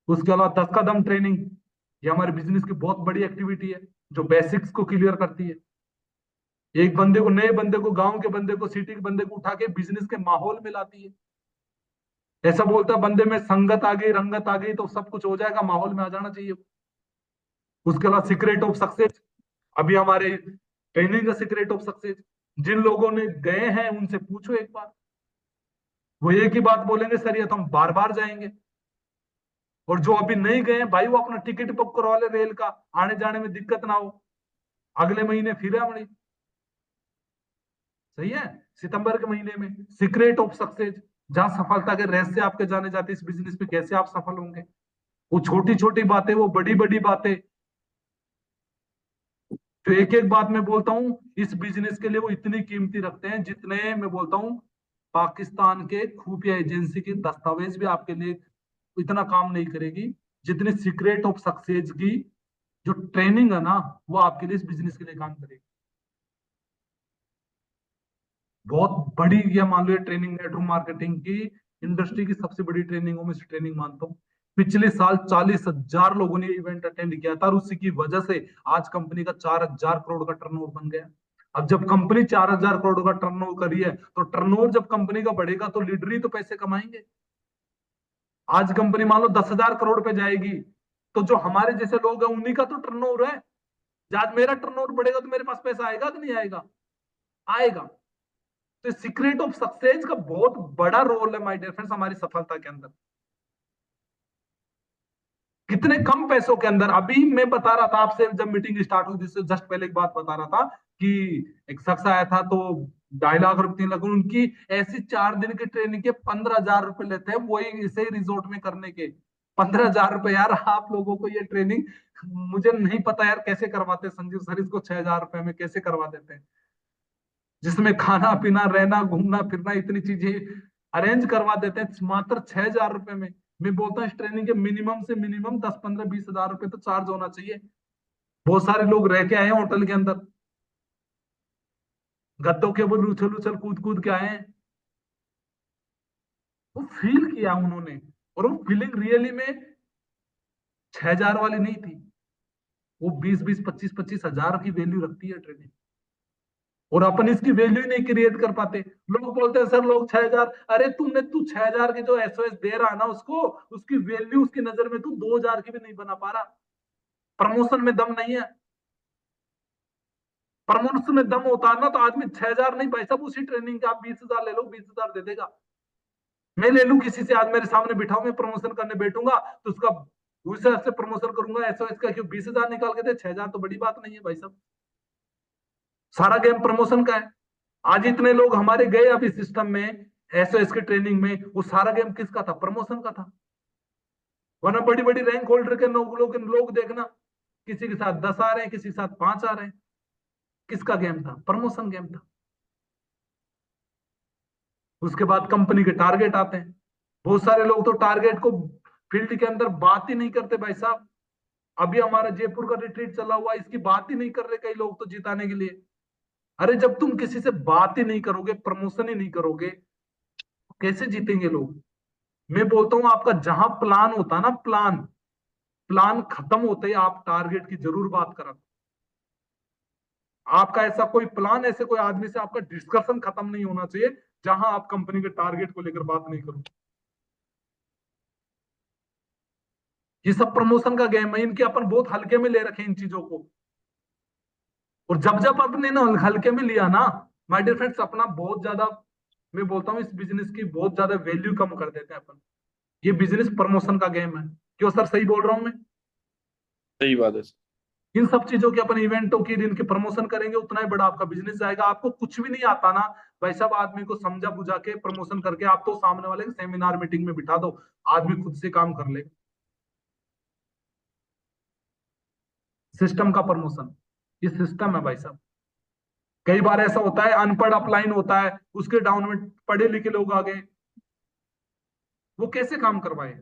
उसके अलावा 10 का दम ट्रेनिंग, ये हमारे बिजनेस की बहुत बड़ी एक्टिविटी है जो बेसिक्स को क्लियर करती है। एक बंदे को, नए बंदे को, गांव के बंदे को, सिटी के बंदे को उठा के बिजनेस के माहौल में लाती है। ऐसा बोलता है बंदे में संगत आ गई, रंगत आ गई तो सब कुछ हो जाएगा, माहौल में आ जाना चाहिए। उसके अलावा सीक्रेट ऑफ सक्सेस, अभी हमारे ट्रेनिंग का सीक्रेट ऑफ सक्सेस, जिन लोगों ने गए हैं उनसे पूछो एक बार, वो एक ही बात बोलेंगे, सर ये तो हम बार बार जाएंगे। और जो अभी नहीं गए भाई, वो अपना टिकट बुक करवा ले रेल का, आने जाने में दिक्कत ना हो, अगले महीने फिर है हमारी। सही है, सितंबर के महीने में सीक्रेट ऑफ सक्सेस, जहां सफलता के रहस्य आपके जाने जाते हैं, इस बिजनेस में कैसे आप सफल होंगे। वो छोटी छोटी बातें, वो बड़ी बड़ी बातें, तो एक एक बात मैं बोलता हूँ इस बिजनेस के लिए वो इतनी कीमती रखते हैं, जितने मैं बोलता हूँ पाकिस्तान के खुफिया एजेंसी की दस्तावेज भी आपके लिए इतना काम नहीं करेगी, जितनी सीक्रेट ऑफ सक्सेस की जो ट्रेनिंग है ना, वो आपके लिए इस बिजनेस के लिए काम करेगी। बहुत बड़ी, ये मान लो ये ट्रेनिंग नेटवर्क मार्केटिंग की इंडस्ट्री की सबसे बड़ी ट्रेनिंगों में से ट्रेनिंग मानता हूँ। पिछले साल 40,000 लोगों ने इवेंट अटेंड किया था, और उसी की वजह से आज कंपनी का 4,000 करोड़ का टर्नओवर बन गया। अब जब कंपनी 4,000 करोड़ का टर्नओवर करी है, तो टर्नओवर जब कंपनी का बढ़ेगा तो लीडर ही तो पैसे कमाएंगे। आज कंपनी मान लो 10,000 करोड़ पे जाएगी, तो जो हमारे जैसे लोग हैं उन्हीं का तो टर्नओवर है। आज मेरा टर्नओवर बढ़ेगा तो मेरे पास पैसा आएगा कि नहीं आएगा? आएगा। तो सीक्रेट ऑफ सक्सेस का बहुत बड़ा रोल है माय डियर फ्रेंड्स हमारी सफलता के अंदर। कितने कम पैसों के अंदर, अभी मैं बता रहा था आपसे जब मीटिंग स्टार्ट हुई थी, जस्ट पहले एक बात बता रहा था कि एक शख्स आया था तो 2.5 लाख रुपए 3 लाख, उनकी ऐसी 4 दिन की ट्रेनिंग के 15,000 रुपए लेते हैं, वही इसे रिजोर्ट में करने के 15,000 रुपए। यार आप लोगों को ये ट्रेनिंग, मुझे नहीं पता यार कैसे करवाते संजीव सर, इसको 6,000 रुपए में कैसे करवा देते हैं, जिसमें खाना पीना रहना घूमना फिरना इतनी चीजें अरेंज करवा देते हैं मात्र 6,000 रुपए में। मैं बोलता हूँ इस ट्रेनिंग के मिनिमम से मिनिमम 10, 15, 20 हजार रुपए तो चार्ज होना चाहिए। बहुत सारे लोग रह के आए हैं होटल के अंदर, गद्दों के ऊपर उछल उछल कूद कूद के आए हैं, वो फील किया उन्होंने, और वो फीलिंग रियली में 6,000 वाली नहीं थी, वो 20, 20, 25, 25 हजार की वैल्यू रखती है ट्रेनिंग। और अपन इसकी वैल्यू ही नहीं क्रिएट कर पाते। लोग बोलते हैं सर लोग 6,000, अरे तू 6,000 की जो एसओएस दे रहा है ना उसको, उसकी वैल्यू उसकी नजर में तू 2,000 की भी नहीं बना पा रहा। प्रमोशन में दम नहीं है। प्रमोशन में दम होता है ना तो आदमी 6,000 नहीं भाई साहब, उसी ट्रेनिंग का आप 20,000 ले लो, 20,000 दे देगा। मैं ले लू किसी से, आज मेरे सामने बिठाओ, मैं प्रमोशन करने बैठूंगा तो उसका उस हिसाब से प्रमोशन करूंगा एसओएस का, क्यों 20,000 निकाल के दे, 6,000 तो बड़ी बात नहीं है भाई साहब। सारा गेम प्रमोशन का है। आज इतने लोग हमारे गए अभी सिस्टम में, एसओएस की ट्रेनिंग में, वो सारा गेम किसका था? प्रमोशन का था। वरना बड़ी बड़ी रैंक होल्डर के लोग देखना, किसी के साथ 10 आ रहे हैं, किसी के साथ 5 आ रहे हैं, किसका गेम था? प्रमोशन गेम था। उसके बाद कंपनी के टारगेट आते हैं। बहुत सारे लोग तो टारगेट को फील्ड के अंदर बात ही नहीं करते भाई साहब। अभी हमारा जयपुर का रिट्रीट चला हुआ, इसकी बात ही नहीं कर रहे कई लोग तो जिताने के लिए। अरे जब तुम किसी से बात ही नहीं करोगे, प्रमोशन ही नहीं करोगे, तो कैसे जीतेंगे लोग? मैं बोलता हूं आपका जहां प्लान होता है ना, प्लान प्लान खत्म होते ही आप टारगेट की जरूर बात करा। आपका ऐसा कोई प्लान, ऐसे कोई आदमी से आपका डिस्कशन खत्म नहीं होना चाहिए जहां आप कंपनी के टारगेट को लेकर बात नहीं करो। ये सब प्रमोशन का गेम है, इनके अपन बहुत हल्के में ले रखे इन चीजों को। और जब जब अपने ना हल्के में लिया ना माय डियर फ्रेंड्स, अपना बहुत ज्यादा, मैं बोलता हूँ इस बिजनेस की बहुत ज्यादा वैल्यू कम कर देते हैं अपन। ये बिजनेस प्रमोशन का गेम है। क्यों सर, सही बोल रहा हूं मैं? सही बात है सर। इन सब चीजों की अपन इवेंटों की इनके प्रमोशन करेंगे, उतना ही बड़ा आपका बिजनेस जाएगा। आपको कुछ भी नहीं आता ना भाई साहब, आदमी को समझा बुझा के प्रमोशन करके आप तो सामने वाले सेमिनार मीटिंग में बिठा दो, आदमी खुद से काम कर ले। सिस्टम का प्रमोशन, ये सिस्टम है भाई साहब। कई बार ऐसा होता है अनपढ़ अपलाइन होता है, उसके डाउन में पढ़े लिखे लोग आ गए, वो कैसे काम करवाए?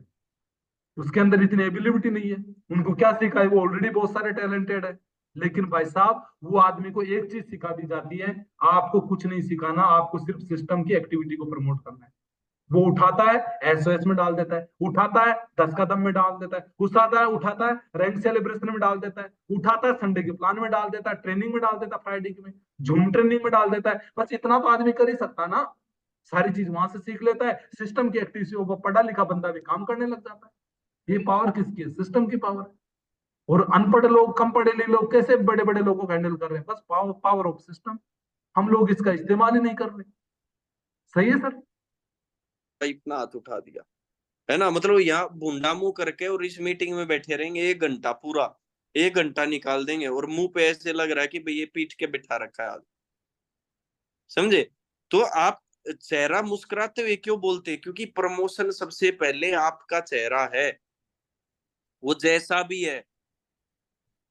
उसके अंदर इतनी एबिलिटी नहीं है, उनको क्या सिखा है? वो ऑलरेडी बहुत सारे टैलेंटेड है। लेकिन भाई साहब वो आदमी को एक चीज सिखा दी जाती है, आपको कुछ नहीं सिखाना, आपको सिर्फ सिस्टम की एक्टिविटी को प्रमोट करना है। वो उठाता है एसओएस में डाल देता है, उठाता है 10 कदम में डाल देता है, उठाता है रैंक सेलिब्रेशन में डाल देता है, उठाता है संडे के प्लान में डाल देता है, ट्रेनिंग में डाल देता है, फ्राइडे में झूम ट्रेनिंग में डाल देता है। बस इतना तो आदमी कर ही सकता ना, सारी चीज वहां से सीख लेता है, सिस्टम की एक्टिविटी, वो पढ़ा लिखा बंदा भी काम करने लग जाता है। ये पावर किसकी है? सिस्टम की पावर है। और अनपढ़ लोग, कम पढ़े लिखे लोग कैसे बड़े बड़े लोगों को हैंडल कर रहे हैं? बस पावर ऑफ सिस्टम। हम लोग इसका इस्तेमाल ही नहीं कर रहे। सही है सर? इतना हाथ उठा दिया है ना, मतलब यहाँ भूंडा मुंह करके और इस मीटिंग में बैठे रहेंगे 1 घंटा पूरा, 1 घंटा निकाल देंगे और मुंह पे ऐसे लग रहा है कि भाई ये पीट के बिठा रखा है आज, समझे? तो आप चेहरा मुस्कुराते हुए क्यों बोलते हैं? क्योंकि प्रमोशन सबसे पहले आपका चेहरा है, वो जैसा भी है,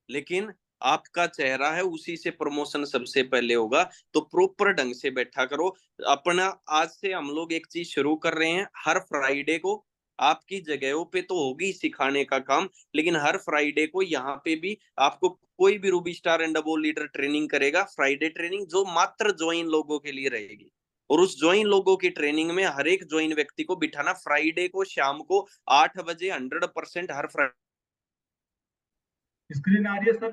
लेकिन आपका चेहरा है, उसी से प्रमोशन सबसे पहले होगा। तो प्रॉपर ढंग से बैठा करो अपना। आज से हम लोग एक चीज शुरू कर रहे हैं, हर फ्राइडे को आपकी जगहों पे तो होगी सिखाने का काम, लेकिन हर फ्राइडे को यहाँ पे भी आपको कोई भी Ruby star and above leader training करेगा, फ्राइडे ट्रेनिंग, जो मात्र ज्वाइन लोगों के लिए रहेगी। और उस ज्वाइन लोगों की ट्रेनिंग में हर एक ज्वाइन व्यक्ति को बिठाना फ्राइडे को शाम को 8 बजे, 100% हर फ्राइडे। स्क्रीन आ रही है सर?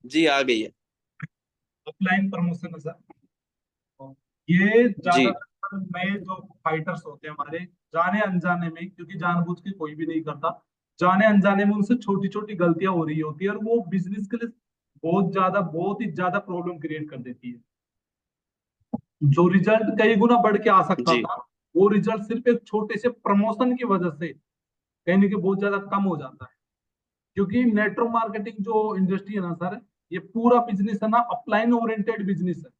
जी आ गई है। ऑफलाइन प्रमोशन है सर। ये जी ज्यादातर नए जो फाइटर्स होते हैं हमारे, जाने अनजाने में, क्योंकि जानबूझ के कोई भी नहीं करता, जाने अनजाने में उनसे छोटी छोटी गलतियां हो रही होती है, और वो बिजनेस के लिए बहुत ही ज्यादा प्रॉब्लम क्रिएट कर देती है। जो रिजल्ट कई गुना बढ़ के आ सकता जी था, वो रिजल्ट सिर्फ एक छोटे से प्रमोशन की वजह से कहीं ना कहीं बहुत ज्यादा कम हो जाता है। क्योंकि नेटवर्क मार्केटिंग जो इंडस्ट्री है ना सर, ये पूरा बिजनेस है ना अपलाइन ओरिएंटेड बिजनेस है।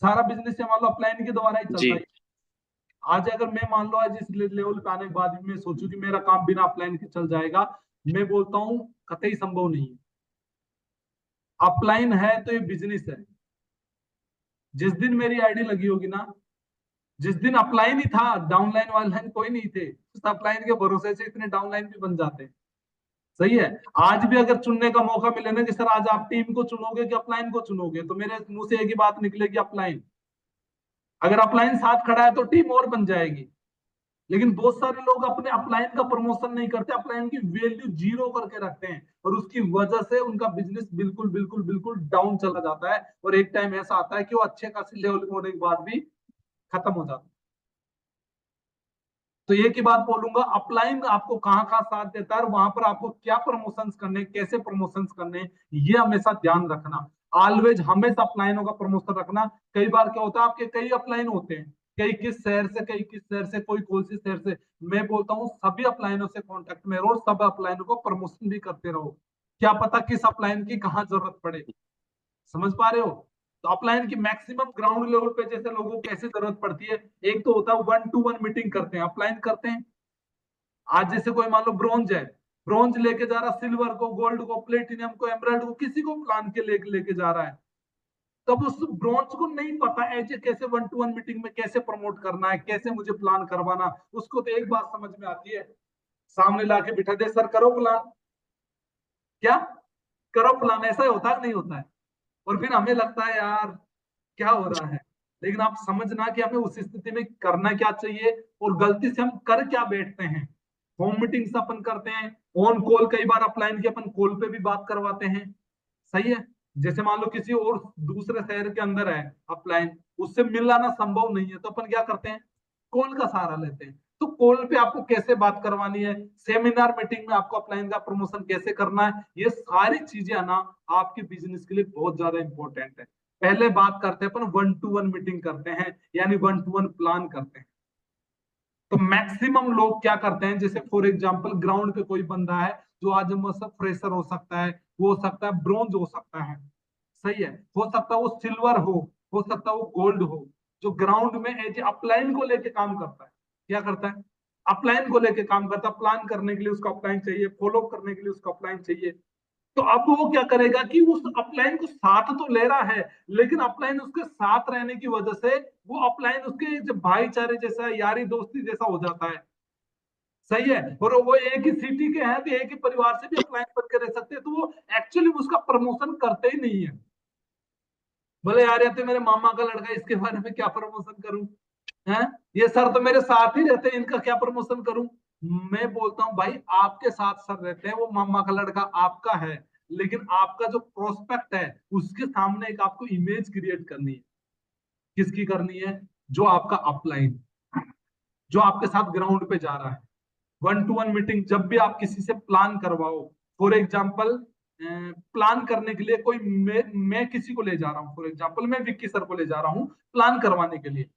सारा बिजनेस मान लो अपलाइन के द्वारा ही जी चलता है। आज अगर मैं मान लो आज इस लेवल पे आने के बाद भी मैं सोचूं कि मेरा काम बिना अपलाइन के चल जाएगा, मैं बोलता हूँ कतई संभव नहीं है। अपलाइन है तो ये बिजनेस है। जिस दिन मेरी आईडी लगी होगी ना, जिस दिन अपलाइन ही था, डाउनलाइन वालाइन कोई नहीं थे, उस अपलाइन के भरोसे से इतने डाउनलाइन भी बन जाते हैं। सही है। आज भी अगर चुनने का मौका मिले ना कि सर आज आप टीम को चुनोगे कि अपलाइन को चुनोगे, तो मेरे मुंह से एक ही बात निकलेगी, अपलाइन। अगर अपलाइन साथ खड़ा है तो टीम और बन जाएगी। लेकिन बहुत सारे लोग अपने अपलाइन का प्रमोशन नहीं करते, अपलाइन की वैल्यू जीरो करके रखते हैं, और उसकी वजह से उनका बिजनेस बिल्कुल बिल्कुल बिल्कुल डाउन चला जाता है, और एक टाइम ऐसा आता है कि वो अच्छे खासे लेवल होने के बाद भी खत्म हो जाता है। तो एक ही बात बोलूंगा, अपलाइन आपको कहाँ कहाँ साथ देता है, और वहां पर आपको क्या प्रमोशंस करने, कैसे प्रमोशंस करने, ये हमेशा ध्यान रखना। ऑलवेज हमेशा अपलाइनों का प्रमोशन रखना। कई बार क्या होता है, आपके कई अपलाइन होते हैं, कई किस शहर से, कई किस शहर से, कोई कौन सी शहर से। मैं बोलता हूँ सभी अपलाइनों से कांटेक्ट में रहो, सब अपलाइनों को प्रमोशन भी करते रहो। क्या पता किस अपलाइन की कहाँ जरूरत पड़े। समझ पा रहे हो? तो अपलाइन की मैक्सिमम ग्राउंड लेवल पे जैसे लोगों को कैसे जरूरत पड़ती है, एक तो होता है 1-to-1 मीटिंग करते हैं, अपलाइन करते हैं। आज जैसे कोई मान लो ब्रॉन्ज है, ब्रॉन्ज लेके जा रहा सिल्वर को, गोल्ड को, प्लेटिनियम को, एमराल्ड को, किसी को प्लान के लेके जा रहा है। तब उस ब्रॉन्ज को नहीं पता ऐसे कैसे 1-to-1 मीटिंग में कैसे प्रमोट करना है, कैसे मुझे प्लान करवाना। उसको तो एक बात समझ में आती है, सामने लाके बिठा दे, सर करो प्लान। क्या करो प्लान, ऐसा होता है नहीं होता है? और फिर हमें लगता है यार क्या हो रहा है। लेकिन आप समझना कि हमें उस स्थिति में करना क्या चाहिए, और गलती से हम कर क्या बैठते हैं। होम मीटिंग्स अपन करते हैं, ऑन कॉल, कई बार अपलाइन के अपन कॉल पे भी बात करवाते हैं। सही है। जैसे मान लो किसी और दूसरे शहर के अंदर है अपलाइन, उससे मिलाना संभव नहीं है, तो अपन क्या करते हैं, कॉल का सहारा लेते हैं। तो कॉल पे आपको कैसे बात करवानी है, सेमिनार मीटिंग में आपको अपलाइन का प्रमोशन कैसे करना है, ये सारी चीजें ना आपके बिजनेस के लिए बहुत ज्यादा इंपॉर्टेंट है। पहले बात करते हैं अपन 1-to-1 मीटिंग करते हैं, यानी 1-to-1 प्लान करते हैं। तो मैक्सिमम लोग क्या करते हैं, जैसे फॉर एग्जांपल ग्राउंड पे कोई बंदा है, जो आज मतलब फ्रेशर हो सकता है, वो हो सकता है ब्रोंज हो सकता है, सही है, हो सकता है वो सिल्वर हो सकता है वो गोल्ड हो, जो ग्राउंड में एज अपलाइन को लेके काम करता है। क्या करता है? अपलाइन को लेके काम करता है। प्लान करने के लिए उसको अपलाइन चाहिए, फॉलो करने के लिए उसको अपलाइन चाहिए। तो अब वो क्या करेगा कि उस अपलाइन को साथ तो ले रहा है, लेकिन अपलाइन उसके साथ रहने की वजह से वो अपलाइन उसके जो भाईचारे जैसा, यारी दोस्ती जैसा हो जाता है, सही है, और वो एक ही सिटी के हैं तो एक ही परिवार से भी अपलाइन बन के रह सकते हैं, तो वो एक्चुअली उसका प्रमोशन करते ही नहीं है। बोले यार ये तो मेरे मामा का लड़का, इसके बारे में क्या प्रमोशन करूं, हैं? ये सर तो मेरे साथ ही रहते हैं, इनका क्या प्रमोशन करूं? मैं बोलता हूं भाई, आपके साथ सर रहते हैं, वो मामा का लड़का आपका है, लेकिन आपका जो प्रोस्पेक्ट है उसके सामने एक आपको इमेज क्रिएट करनी है। किसकी करनी है? जो आपका अपलाइन, जो आपके साथ ग्राउंड पे जा रहा है। वन टू वन मीटिंग जब भी आप किसी से प्लान करवाओ, फॉर एग्जाम्पल प्लान करने के लिए कोई मैं किसी को ले जा रहा हूं, फॉर एग्जाम्पल मैं विक्की सर को ले जा रहा हूं प्लान करवाने के लिए,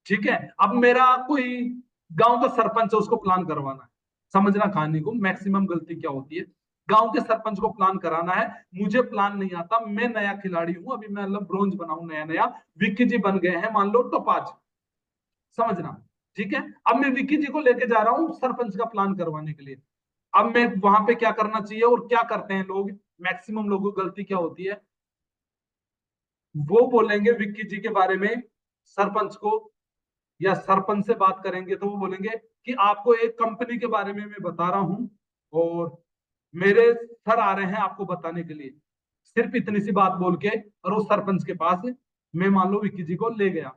ठीक है। अब मेरा कोई गांव का सरपंच है, उसको प्लान करवाना है। समझना कहानी को, मैक्सिमम गलती क्या होती है। गांव के सरपंच को प्लान कराना है, मुझे प्लान नहीं आता, मैं नया खिलाड़ी हूं, अभी मैं मतलब ब्रोंज बना हूं नया नया, विक्की जी बन गए हैं मान लो टोपाज, समझना, ठीक है। अब मैं विक्की जी को लेके जा रहा हूँ सरपंच का प्लान करवाने के लिए। अब मैं वहां पे क्या करना चाहिए और क्या करते हैं लोग, मैक्सिमम लोगों की गलती क्या होती है, वो बोलेंगे विक्की जी के बारे में सरपंच को, या सरपंच से बात करेंगे तो वो बोलेंगे कि आपको एक कंपनी के बारे में मैं बता रहा हूं, और मेरे सर आ रहे हैं आपको बताने के लिए। सिर्फ इतनी सी बात बोल के और उस सरपंच के पास मैं मान लो विक्की जी को ले गया,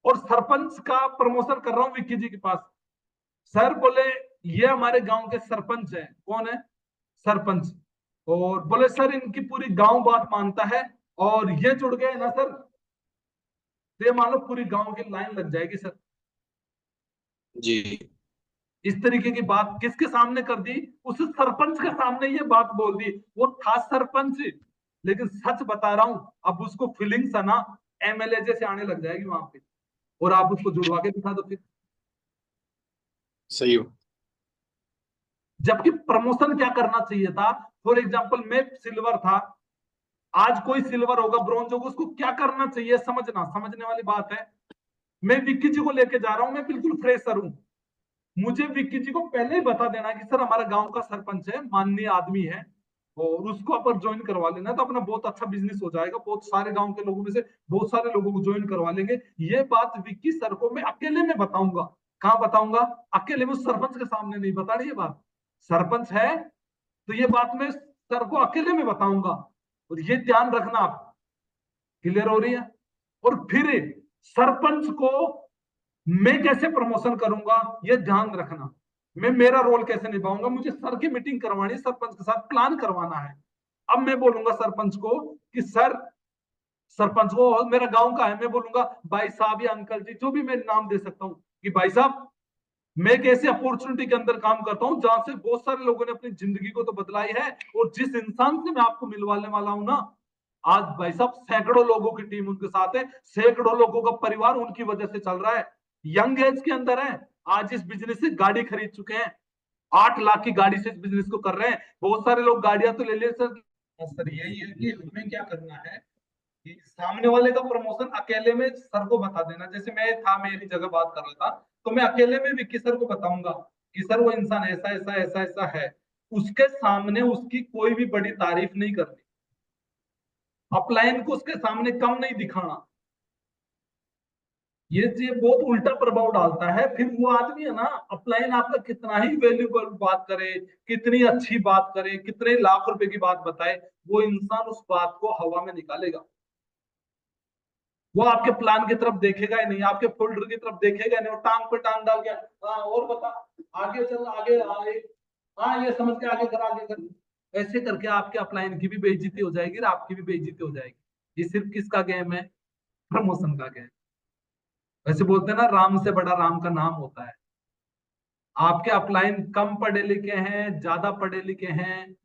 और सरपंच का प्रमोशन कर रहा हूँ विक्की जी के पास। सर बोले ये हमारे गांव के सरपंच है। कौन है? सरपंच। और बोले सर इनकी पूरी गांव बात मानता है, और ये जुड़ गए ना सर, तो ये मान लो पूरी गांव की लाइन लग जाएगी सर। जी। इस तरीके की बात किसके सामने कर दी? उस सरपंच के सामने ये बात बोल दी। वो था सरपंच, लेकिन सच बता रहा हूं, अब उसको फीलिंग्स है ना, एमएलए जैसे आने लग जाएगी वहां पे, और आप उसको जुड़वा के दिखा दो फिर। सही। जबकि प्रमोशन क्या करना चाहिए था? फॉर एग्जाम्पल मैं सिल्वर था, आज कोई सिल्वर होगा, ब्रॉन्ज होगा, उसको क्या करना चाहिए? समझना, समझने वाली बात है। मैं विक्की जी को लेके जा रहा हूं, मैं बिल्कुल फ्रेशर हूं, मुझे विक्की जी को पहले ही बता देना कि सर हमारा गांव का सरपंच है, माननीय आदमी है, और उसको अपन ज्वाइन करवा लेना, तो अपना बहुत अच्छा बिजनेस हो जाएगा, बहुत सारे गांव के लोगों में से बहुत सारे लोगों को ज्वाइन करवा लेंगे। ये बात विक्की सर को मैं अकेले में बताऊंगा। कहाँ बताऊंगा? अकेले में, सरपंच के सामने नहीं बता रही ये बात। सरपंच है तो ये बात मैं सर को अकेले में बताऊंगा, और ये ध्यान रखना आप। क्लियर हो रही है? और फिर सरपंच को मैं कैसे प्रमोशन करूंगा, ये ध्यान रखना। मैं मेरा रोल कैसे निभाऊंगा, मुझे सर की मीटिंग करवानी है, सरपंच के साथ प्लान करवाना है। अब मैं बोलूंगा सरपंच को कि सर, सरपंच को मेरा गांव का है, मैं बोलूंगा भाई साहब या अंकल जी, जो भी मैं नाम दे सकता हूं, कि भाई साहब मैं एक ऐसी अपॉर्चुनिटी के अंदर काम करता हूं जहां से बहुत सारे लोगों ने अपनी जिंदगी को तो बदलाई है, और जिस इंसान से मैं आपको मिलवाने वाला हूं ना, आज भाई साहब सैकड़ों लोगों की टीम उनके साथ है, सैकड़ों लोगों का परिवार उनकी वजह से चल रहा है, यंग एज के अंदर है, आज इस बिजनेस से गाड़ी खरीद चुके हैं, 8 लाख की गाड़ी से इस बिजनेस को कर रहे हैं। बहुत सारे लोग गाड़ियां तो ले ले सर। सर यही है कि हमें क्या करना है कि सामने वाले का प्रमोशन अकेले में सर को बता देना। जैसे मैं था, मेरी जगह बात कर रहा था, तो मैं अकेले में विक्की सर को बताऊंगा कि सर वो इंसान ऐसा ऐसा ऐसा ऐसा है, उसके सामने उसकी कोई भी बड़ी तारीफ नहीं करनी, अपलाइन को उसके सामने कम नहीं दिखाना। ये बहुत उल्टा प्रभाव डालता है। फिर वो आदमी है ना, अपलाइन आपका कितना ही वैल्यूबल बात करे, कितनी अच्छी बात करे, कितने लाख रुपए की बात बताए, वो इंसान उस बात को हवा में निकालेगा। वो आपके प्लान की तरफ देखेगा ही नहीं, आपके फोल्डर की तरफ देखेगा नहीं, और टांग पे टांग डाल के हाँ और बता, आगे चल, आगे आगे, हाँ ये समझ के आगे कर, आगे कर, ऐसे करके आपके अपलाइन की भी बेइज्जती हो जाएगी और आपकी भी बेइज्जती हो जाएगी। ये सिर्फ किसका गेम है? प्रमोशन का गेम। वैसे बोलते हैं ना, राम से बड़ा राम का नाम होता है। आपके अपलाइन कम पढ़े लिखे हैं, ज्यादा पढ़े लिखे हैं,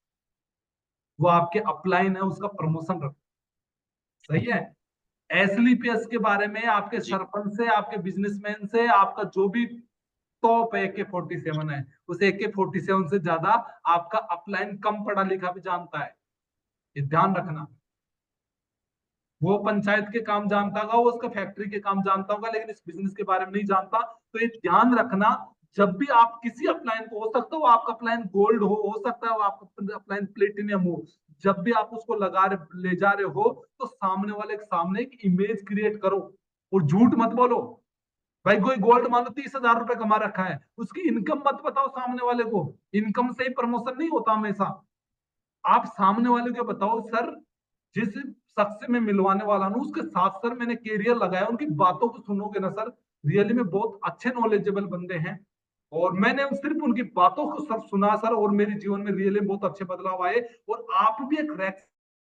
वो आपके अपलाइन है, उसका प्रमोशन रखो, सही है। एसलीपीएस के बारे में आपके जी। सरपंच से, आपके बिजनेसमैन से, आपका जो भी टॉप AK-47 है, उस AK-47 से ज्यादा आपका अपलाइन कम पढ़ा लिखा भी जानता है, ये ध्यान रखना। वो पंचायत के काम जानता होगा, वो उसका फैक्ट्री के काम जानता होगा, लेकिन इस बिजनेस के बारे में नहीं जानता। तो ये ध्यान रखना, जब भी आप किसी अपलाइन को, हो सकता है वो आपका अपलाइन गोल्ड हो सकता है वो आपका अपलाइन प्लेटिनियम हो, जब भी आप उसको ले जा रहे हो तो सामने वाले के सामने एक इमेज क्रिएट करो और झूठ मत बोलो। भाई कोई गोल्ड मान लो 30,000 रुपए कमा रखा है, उसकी इनकम मत बताओ सामने वाले को, इनकम से ही प्रमोशन नहीं होता हमेशा। आप सामने वाले को बताओ सर, जिस शख्स से मैं मिलवाने वाला हूं उसके साथ सर मैंने कैरियर लगाया, उनकी बातों को सुनोगे ना सर, रियली में बहुत अच्छे नॉलेजेबल बंदे हैं, और मैंने सिर्फ उनकी बातों को सर सुना सर, और मेरे जीवन में रियली में बहुत अच्छे बदलाव आए, और आप भी एक रैक